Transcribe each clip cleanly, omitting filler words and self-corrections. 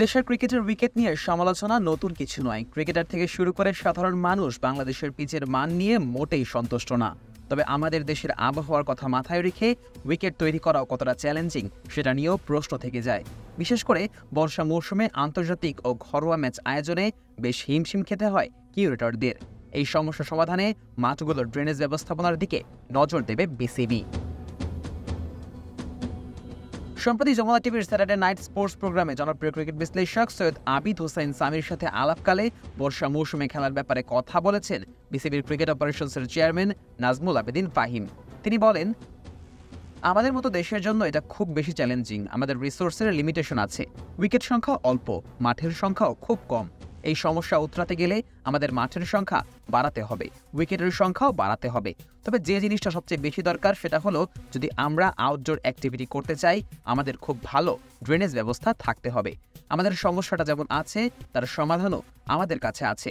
দেশের ক্রিকেটের উইকেট নিয়ে সমালোচনা নতুন কিছু নয়। ক্রিকেটার থেকে শুরু করে সাধারণ মানুষ বাংলাদেশের পিচের মান নিয়ে মোটেই সন্তুষ্ট না। তবে আমাদের দেশের আবহাওয়ার কথা মাথায় রেখে উইকেট তৈরি করাও কতটা চ্যালেঞ্জিং সেটা নিয়েও প্রশ্ন থেকে যায়। বিশেষ করে বর্ষা মৌসুমে আন্তর্জাতিক ও ঘরোয়া ম্যাচ আয়োজনে বেশ হিমশিম খেতে হয় কিউরেটরদের। এই সমস্যা সমাধানে মাঠগুলোর ড্রেনেজ ব্যবস্থাপনার দিকে নজর দেবে বিসিবি। সম্প্রতি যমুনা টিভির স্যাটারডে নাইট স্পোর্টস প্রোগ্রামে জনপ্রিয় ক্রিকেট বিশ্লেষক সৈয়দ আবিদ হোসাইন সামির সাথে আলাপকালে বর্ষা মৌসুমে খেলার ব্যাপারে কথা বলেছেন বিসিবির ক্রিকেট অপারেশনসের চেয়ারম্যান নাজমুল আবেদিন ফাহিম। তিনি বলেন, আমাদের মতো দেশের জন্য এটা খুব বেশি চ্যালেঞ্জিং। আমাদের রিসোর্সের লিমিটেশন আছে, উইকেট সংখ্যা অল্প, মাঠের সংখ্যাও খুব কম। এই সমস্যা উতরাতে গেলে আমাদের মাঠের সংখ্যা বাড়াতে হবে, উইকেটের সংখ্যাও বাড়াতে হবে। তবে যে জিনিসটা সবচেয়ে বেশি দরকার সেটা হলো, যদি আমরা আউটডোর অ্যাক্টিভিটি করতে চাই আমাদের খুব ভালো ড্রেনেজ ব্যবস্থা থাকতে হবে। আমাদের সমস্যাটা যেমন আছে তার সমাধানও আমাদের কাছে আছে।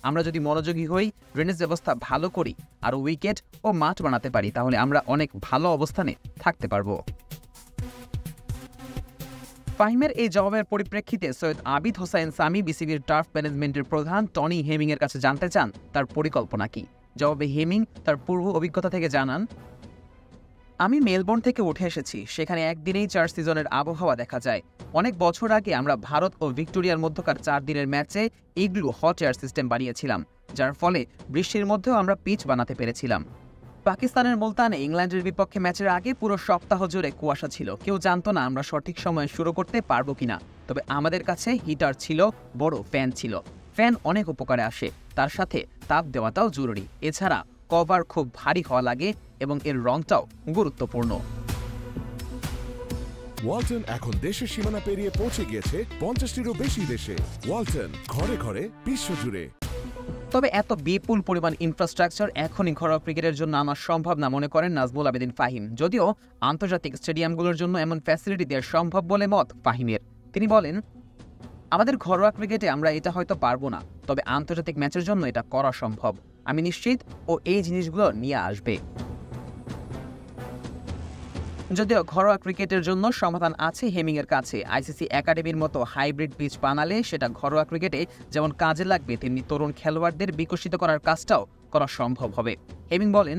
আমরা যদি মনোযোগী হই, ড্রেনেজ ব্যবস্থা ভালো করি আর উইকেট ও মাঠ বানাতে পারি, তাহলে আমরা অনেক ভালো অবস্থানে থাকতে পারবো। ফাহিমের এই জবাবের পরিপ্রেক্ষিতে সৈয়দ আবিদ হোসাইন সামি বিসিবির টার্ফ ম্যানেজমেন্টের প্রধান টনি হেমিং এর কাছে জানতে চান তার পরিকল্পনা কি। জবাবে হেমিং তার পূর্ব অভিজ্ঞতা থেকে জানান, আমি মেলবোর্ন থেকে উঠে এসেছি, সেখানে একদিনেই 4 সিজনের আবহাওয়া দেখা যায়। অনেক বছর আগে আমরা ভারত ও ভিক্টোরিয়ার মধ্যকার 4 দিনের ম্যাচে ইগলু হট এয়ার সিস্টেম বানিয়েছিলাম, যার ফলে বৃষ্টির মধ্যেও আমরা পিচ বানাতে পেরেছিলাম। পাকিস্তানের মুলতানে ইংল্যান্ডের বিপক্ষে ম্যাচের আগে পুরো সপ্তাহ জুড়ে কুয়াশা ছিল, কেউ জানতো না আমরা সঠিক সময়ে শুরু করতে পারবো কিনা। তবে আমাদের কাছে হিটার ছিল, বড় ফ্যান ছিল। ফ্যান অনেক উপকারে আসে, তার সাথে তাপ দেওয়াটাও জরুরি। এছাড়া কভার খুব ভারী হওয়া লাগে এবং এর রংটাও গুরুত্বপূর্ণ। ওয়ালটন এখন দেশের সীমানা পেরিয়ে পৌঁছে গিয়েছে 50টিরও বেশি দেশে। ওয়ালটন, ঘরে ঘরে বিশ্বজুড়ে। তবে এত বিপুল পরিমাণ ইনফ্রাস্ট্রাকচার এখনই ঘরোয়া ক্রিকেটের জন্য আনা সম্ভব না মনে করেন নাজমুল আবেদিন ফাহিম। যদিও আন্তর্জাতিক স্টেডিয়ামগুলোর জন্য এমন ফ্যাসিলিটি দেওয়া সম্ভব বলে মত ফাহিমের। তিনি বলেন, আমাদের ঘরোয়া ক্রিকেটে আমরা এটা হয়তো পারবো না, তবে আন্তর্জাতিক ম্যাচের জন্য এটা করা সম্ভব। আমি নিশ্চিত ও এই জিনিসগুলো নিয়ে আসবে। যদিও ঘরোয়া ক্রিকেটের জন্য সমাধান আছে হেমিং এর কাছে। আইসিসি একাডেমির মতো হাইব্রিড পিচ বানালে সেটা ঘরোয়া ক্রিকেটে যেমন কাজে লাগবে, তেমনি তরুণ খেলোয়াড়দের বিকশিত করার কাজটাও করা সম্ভব হবে। হেমিং বলেন,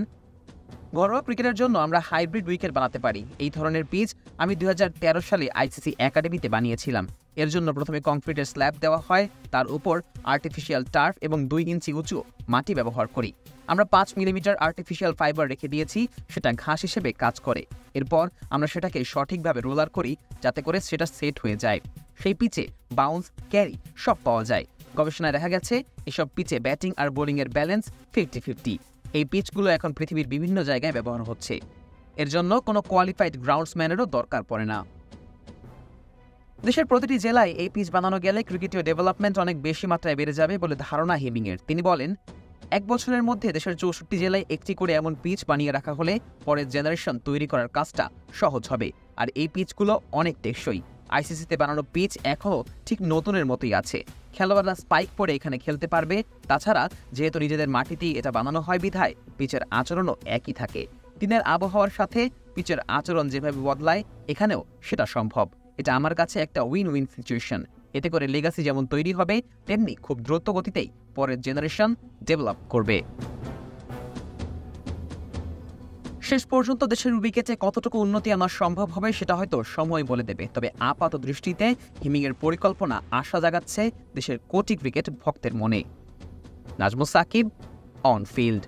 ঘরোয়া ক্রিকেটের জন্য আমরা হাইব্রিড উইকেট বানাতে পারি। এই ধরনের পিচ আমি 2013 সালে আইসিসি একাডেমিতে বানিয়েছিলাম। এর জন্য প্রথমে কংক্রিটের স্ল্যাব দেওয়া হয়, তার উপর আর্টিফিশিয়াল টার্ফ এবং 2 ইঞ্চি উঁচু মাটি ব্যবহার করি। আমরা 5 মিলিমিটার আর্টিফিশিয়াল ফাইবার রেখে দিয়েছি, সেটা ঘাস হিসেবে কাজ করে। এরপর আমরা সেটাকে সঠিকভাবে রোলার করি যাতে করে সেটা সেট হয়ে যায়। সেই পিচে বাউন্স, ক্যারি সব পাওয়া যায়। গবেষণায় দেখা গেছে এসব পিচে ব্যাটিং আর বোলিংয়ের ব্যালেন্স 50-50। এই পিচগুলো এখন পৃথিবীর বিভিন্ন জায়গায় ব্যবহার হচ্ছে। এর জন্য কোনো কোয়ালিফাইড গ্রাউন্ডসম্যানেরও দরকার পড়ে না। দেশের প্রতিটি জেলায় এই পিচ বানানো গেলে ক্রিকেটীয় ডেভেলপমেন্ট অনেক বেশি মাত্রায় বেড়ে যাবে বলে ধারণা হেমিংয়ের। তিনি বলেন, 1 বছরের মধ্যে দেশের 64 জেলায় একটি করে এমন পিচ বানিয়ে রাখা হলে পরের জেনারেশন তৈরি করার কাজটা সহজ হবে। আর এই পিচগুলো অনেক টেকসই। আইসিসিতে বানানো পিচ এখনও ঠিক নতুনের মতোই আছে। খেলোয়াড়রা স্পাইক পরে এখানে খেলতে পারবে। তাছাড়া যেহেতু নিজেদের মাটিতেই এটা বানানো হয় বিধায় পিচের আচরণও একই থাকে। দিনের আবহাওয়ার সাথে পিচের আচরণ যেভাবে বদলায়, এখানেও সেটা সম্ভব। এটা আমার কাছে একটা উইন উইন সিচুয়েশন। এতে করে লেগাসি যেমন তৈরি হবে, তেমনি খুব দ্রুত গতিতেই পরের জেনারেশন ডেভেলপ করবে। শেষ পর্যন্ত দেশের উইকেটে কতটুকু উন্নতি আনা সম্ভব হবে সেটা হয়তো সময় বলে দেবে। তবে আপাত দৃষ্টিতে হেমিংয়ের পরিকল্পনা আশা জাগাচ্ছে দেশের কোটি ক্রিকেট ভক্তের মনে। Nazmus Shakib, on field.